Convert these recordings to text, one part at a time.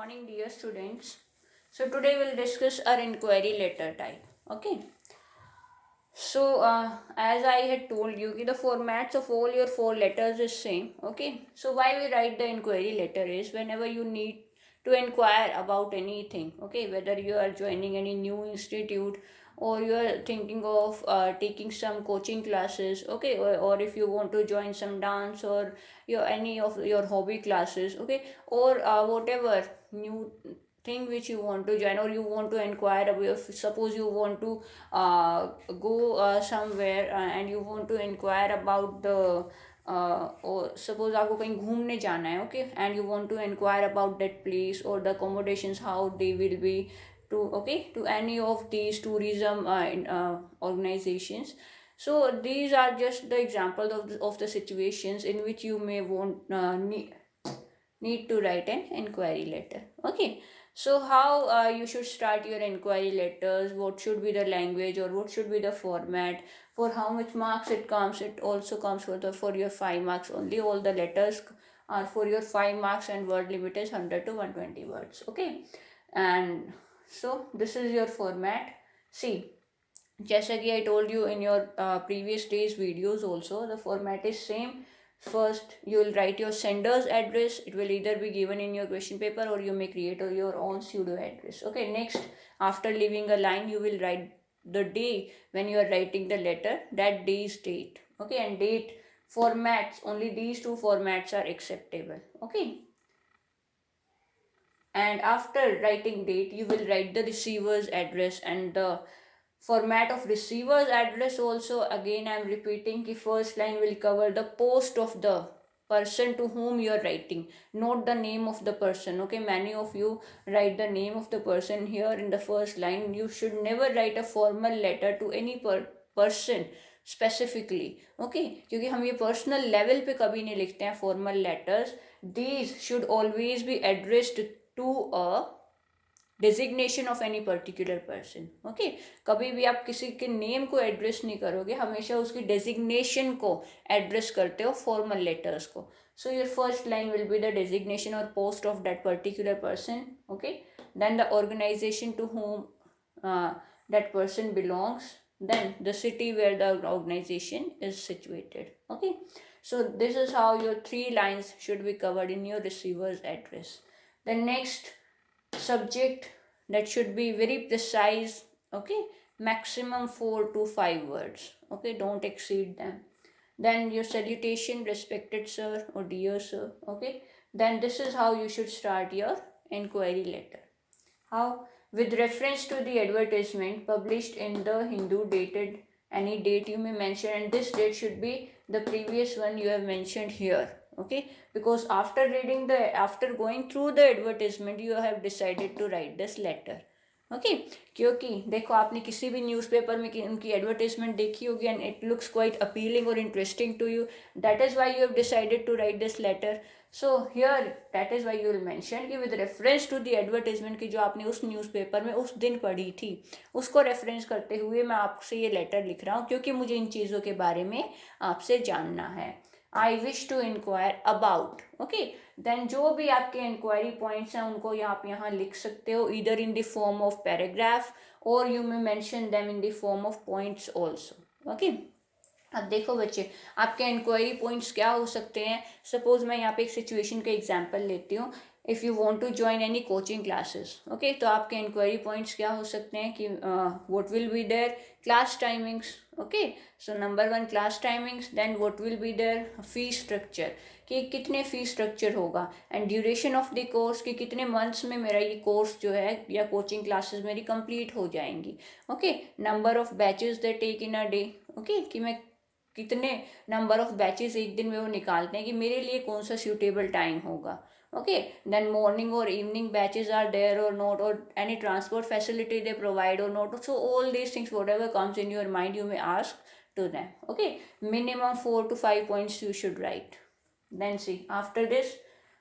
morning, dear students. So today we'll discuss our inquiry letter type. Okay. So as I had told you, the formats of all your four letters is same. Okay. So why we write the inquiry letter is whenever you need to inquire about anything. Okay, whether you are joining any new institute or you are thinking of taking some coaching classes. Okay, or if you want to join some dance or your any of your hobby classes. Okay, or whatever new thing which you want to join or you want to inquire about. If suppose you want to go somewhere and you want to inquire about the or suppose आपको कहीं घूमने जाना है, okay, and you want to inquire about that place or the accommodations how they will be to any of these tourism organizations. So these are just the examples of the situations in which you may want need to write an inquiry letter. Okay, so how you should start your inquiry letters, what should be the language or what should be the format, for how much marks it comes. It also comes for your 5 marks only. All the letters are for your 5 marks and word limit is 100 to 120 words. Okay, and so this is your format. See, जैसा कि I told you in your previous days videos also, the format is same. First, you will write your sender's address. It will either be given in your question paper or you may create your own pseudo address. Okay, next, after leaving a line, you will write the day when you are writing the letter, that day's date. Okay, and date formats, only these two formats are acceptable. Okay, and after writing date, you will write the receiver's address and the format of receiver's address also. Again, I am repeating, the first line will cover the post of the person to whom you are writing, not the name of the person. Okay, many of you write the name of the person here in the first line. You should never write a formal letter to any person specifically. Okay, क्योंकि हम ये personal level पे कभी नहीं लिखते हैं formal letters. These should always be addressed to a designation of any particular person. Okay, कभी भी आप किसी के नेम को एड्रेस नहीं करोगे, हमेशा उसकी डेजिग्नेशन को एड्रेस करते हो फॉर्मल लेटर्स को. So your first line will be the designation or post of that particular person. Okay, then the organisation to whom that person belongs, then the city where the organization is situated. Okay, so this is how your 3 lines should be covered in your receiver's address. The next, subject, that should be very precise. Okay, maximum 4 to 5 words. Okay, don't exceed them. Then your salutation, respected sir or dear sir. Okay, then this is how you should start your inquiry letter. How? With reference to the advertisement published in the Hindu, dated any date you may mention, and this date should be the previous one you have mentioned here. Okay, because after going through the advertisement you have decided to write this letter. Okay, क्योंकि देखो आपने किसी भी newspaper में उनकी advertisement देखी होगी and it looks quite appealing और interesting to you. That is why you have decided to write this letter. So here that is why you will mention कि with reference to the advertisement की जो आपने उस newspaper में उस दिन पढ़ी थी, उसको रेफरेंस करते हुए मैं आपसे ये लेटर लिख रहा हूँ क्योंकि मुझे इन चीज़ों के बारे में आपसे जानना है. I wish to inquire about. Okay, then जो भी आपके इंक्वायरी पॉइंट्स हैं उनको आप यहाँ लिख सकते हो, either in the form of paragraph or you may mention them in the form of points also. Okay, अब देखो बच्चे, आपके इंक्वायरी पॉइंट्स क्या हो सकते हैं. सपोज मैं यहाँ पे एक सिचुएशन का एग्जांपल लेती हूँ. If you want to join any coaching classes, okay, तो आपके इंक्वायरी पॉइंट्स क्या हो सकते हैं कि what will be there class timings. Okay, so number 1 class timings. Then what will be there fee structure, कि कितने फी स्ट्रक्चर होगा. And duration of the course, कि कितने मंथ्स में मेरा ये कोर्स जो है या कोचिंग क्लासेस मेरी कंप्लीट हो जाएंगी. Okay, number of batches they take in a day. Okay, कि मैं कितने नंबर ऑफ बैचेस एक दिन में वो निकालते हैं कि मेरे लिए कौन सा सूटेबल टाइम होगा. Okay, then morning or evening batches are there or not, or any transport facility they provide or not. So all these things whatever comes in your mind you may ask to them. Okay, minimum 4 to 5 points you should write. Then see, after this,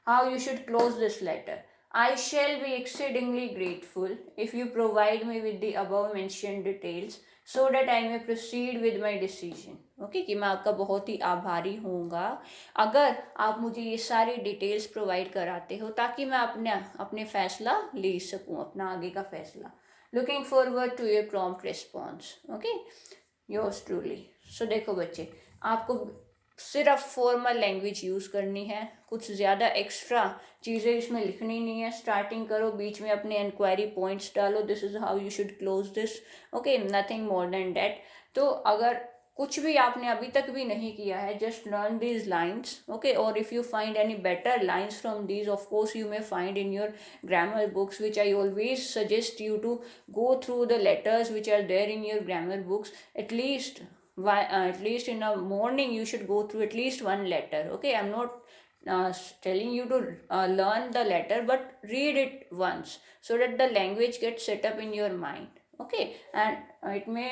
how you should close this letter. I shall be exceedingly grateful if you provide me with the above mentioned details so that I may proceed with my decision. Okay कि मैं आपका बहुत ही आभारी होऊंगा अगर आप मुझे ये सारी डिटेल्स प्रोवाइड कराते हो ताकि मैं अपने फैसला ले सकूं, अपना आगे का फैसला. Looking forward to your prompt response. Okay, yours truly. So देखो बच्चे, आपको सिर्फ फॉर्मल लैंग्वेज यूज़ करनी है, कुछ ज़्यादा एक्स्ट्रा चीज़ें इसमें लिखनी नहीं है. स्टार्टिंग करो, बीच में अपने इंक्वायरी पॉइंट्स डालो, this is how you should close this. Okay, nothing more than that. तो अगर कुछ भी आपने अभी तक भी नहीं किया है, just learn these lines. Okay, और if you find any better lines from these, of course you may find in your grammar books, which I always suggest you to go through the letters which are there in your grammar books. At least in a morning you should go through at least one letter. Okay, I'm not telling you to learn the letter, but read it once so that the language gets set up in your mind. Okay, and it may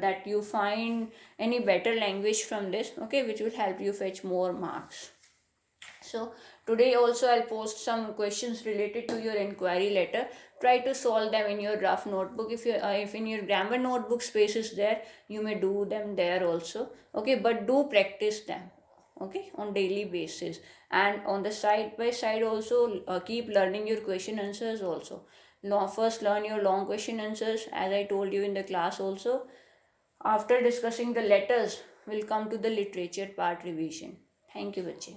that you find any better language from this, okay, which will help you fetch more marks. So today also I'll post some questions related to your inquiry letter. Try to solve them in your rough notebook. If in your grammar notebook space is there, you may do them there also. Okay, but do practice them. Okay, on daily basis, and on the side by side also keep learning your question answers also. First learn your long question answers as I told you in the class also. After discussing the letters, we'll come to the literature part revision. Thank you, bache.